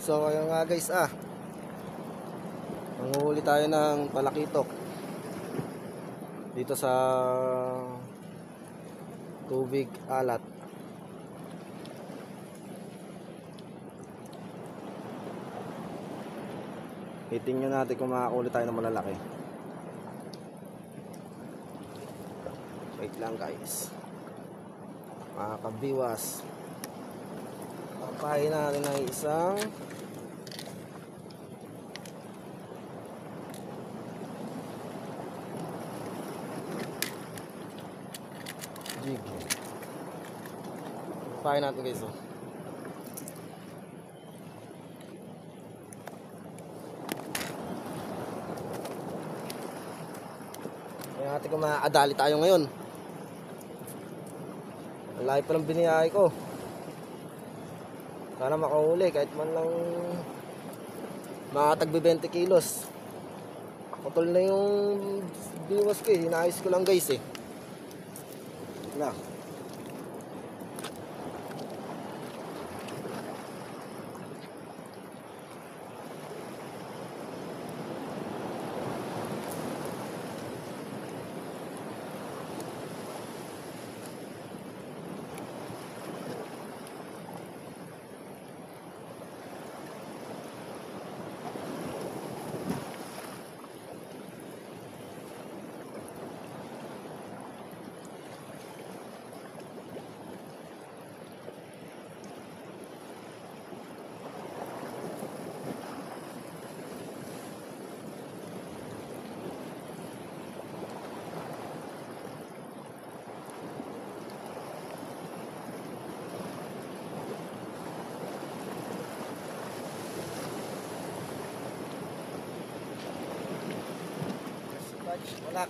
So ayun nga guys, manguhuli tayo ng palakitok dito sa tubig alat. Titingnan natin kung makakahuli tayo ng malalaki. Wait lang guys, mga kabiwas, papahin natin ng isang jig. Papahin natin guys. Kaya natin kung makakadali tayo ngayon. Malaki pa ng biniyahe ko. Sana makahuli kahit man lang makatagbi 20 kilos. Putol na yung biwas ko eh. Hinayos ko lang guys eh. Na. Wala.